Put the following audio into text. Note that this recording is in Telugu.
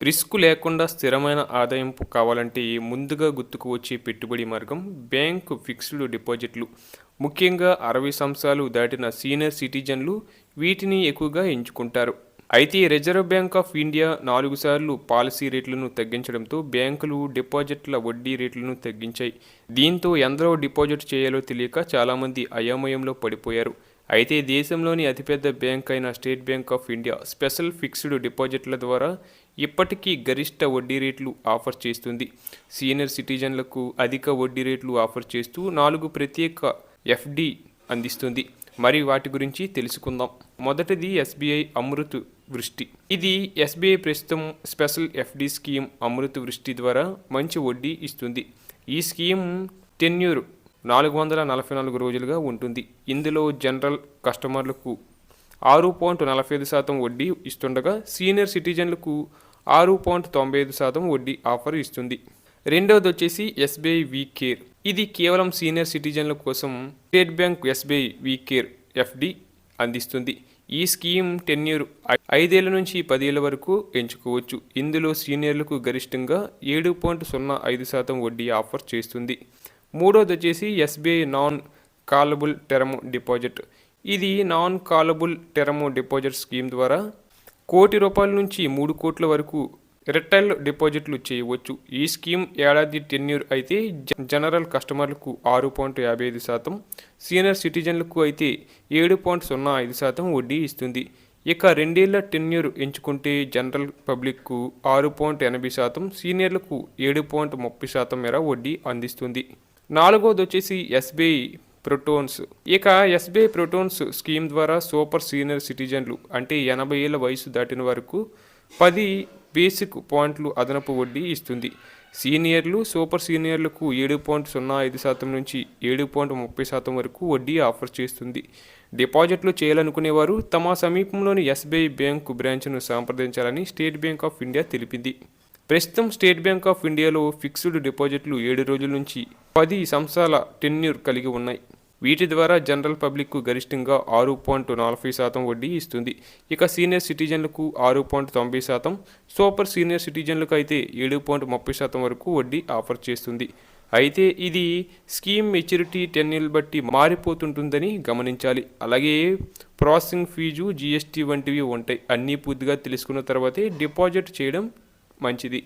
రిస్క్ లేకుండా స్థిరమైన ఆదాయం కావాలంటే ముందుగా గుర్తుకు వచ్చే పెట్టుబడి మార్గం బ్యాంకు ఫిక్స్డ్ డిపాజిట్లు. ముఖ్యంగా 60 సంవత్సరాలు దాటిన సీనియర్ సిటిజన్లు వీటిని ఎక్కువగా ఎంచుకుంటారు. అయితే రిజర్వ్ బ్యాంక్ ఆఫ్ ఇండియా 4 సార్లు పాలసీ రేట్లను తగ్గించడంతో బ్యాంకులు డిపాజిట్ల వడ్డీ రేట్లను తగ్గించాయి. దీంతో ఎందరో డిపాజిట్ చేయాలో తెలియక చాలామంది అయోమయంలో పడిపోయారు. అయితే దేశంలోని అతిపెద్ద బ్యాంక్ అయిన state Bank of India special fixed డిపాజిట్ల ద్వారా ఇప్పటికీ గరిష్ట వడ్డీ రేట్లు ఆఫర్ చేస్తుంది. సీనియర్ సిటిజన్లకు అధిక వడ్డీ రేట్లు ఆఫర్ చేస్తూ 4 ప్రత్యేక ఎఫ్డి అందిస్తుంది. మరి వాటి గురించి తెలుసుకుందాం. మొదటిది ఎస్బీఐ అమృత్ వృష్టి. ఇది ఎస్బీఐ ప్రస్తుతం స్పెషల్ ఎఫ్డి స్కీమ్ అమృత్ వృష్టి ద్వారా మంచి వడ్డీ ఇస్తుంది. ఈ స్కీమ్ టెన్యూర్ 444 రోజులుగా ఉంటుంది. ఇందులో జనరల్ కస్టమర్లకు 6.45% వడ్డీ ఇస్తుండగా సీనియర్ సిటిజన్లకు 6.95% వడ్డీ ఆఫర్ ఇస్తుంది. రెండవది వచ్చేసి ఎస్బీఐ వీ కేర్. ఇది కేవలం సీనియర్ సిటిజన్ల కోసం state bank SBI we care FD అందిస్తుంది. ఈ స్కీమ్ టెన్యూర్ 5 ఏళ్ల నుంచి 10 ఏళ్ల వరకు ఎంచుకోవచ్చు. ఇందులో సీనియర్లకు గరిష్టంగా 7.05% వడ్డీ ఆఫర్ చేస్తుంది. మూడోది వచ్చేసి ఎస్బీఐ నాన్ కాలబుల్ టర్మ్ డిపాజిట్. ఇది నాన్ కాలబుల్ టర్మ్ డిపాజిట్ స్కీమ్ ద్వారా ₹1,00,00,000 నుంచి 3 కోట్ల వరకు రిటైల్ డిపాజిట్లు చేయవచ్చు. ఈ స్కీమ్ ఏడాది టెన్యూర్ అయితే జనరల్ కస్టమర్లకు 6.55%, సీనియర్ సిటిజన్లకు అయితే 7.05% వడ్డీ ఇస్తుంది. ఇక 2 ఏళ్ల టెన్యూర్ ఎంచుకుంటే జనరల్ పబ్లిక్కు 6.80%, సీనియర్లకు 7.30% మేర వడ్డీ అందిస్తుంది. నాలుగోది వచ్చేసి ఎస్బీఐ ప్రోటోన్స్. ఇక ఎస్బీఐ ప్రోటోన్స్ స్కీమ్ ద్వారా సూపర్ సీనియర్ సిటిజన్లు అంటే 80 ఏళ్ల వయసు దాటిన వరకు 10 బేసిక్ పాయింట్లు అదనపు వడ్డీ ఇస్తుంది. సీనియర్లు సూపర్ సీనియర్లకు 7.05% నుంచి 7.30% వరకు వడ్డీ ఆఫర్ చేస్తుంది. డిపాజిట్లు చేయాలనుకునేవారు తమ సమీపంలోని ఎస్బీఐ బ్యాంకు బ్రాంచ్ను సంప్రదించాలని స్టేట్ బ్యాంక్ ఆఫ్ ఇండియా తెలిపింది. ప్రస్తుతం స్టేట్ బ్యాంక్ ఆఫ్ ఇండియాలో ఫిక్స్డ్ డిపాజిట్లు 7 రోజుల నుంచి 10 సంవత్సరాల టెన్యూర్ కలిగి ఉన్నాయి. వీటి ద్వారా జనరల్ పబ్లిక్కు గరిష్టంగా 6.40% వడ్డీ ఇస్తుంది. ఇక సీనియర్ సిటిజన్లకు 6.90%, సూపర్ సీనియర్ సిటిజన్లకు అయితే 7.30% వరకు వడ్డీ ఆఫర్ చేస్తుంది. అయితే ఇది స్కీమ్ మెచ్యూరిటీ 10 ఏళ్ల బట్టి మారిపోతుంటుందని గమనించాలి. అలాగే ప్రాసెసింగ్ ఫీజు, జీఎస్టీ వంటివి ఉంటాయి. అన్నీ పూర్తిగా తెలుసుకున్న తర్వాతే డిపాజిట్ చేయడం మంచిది.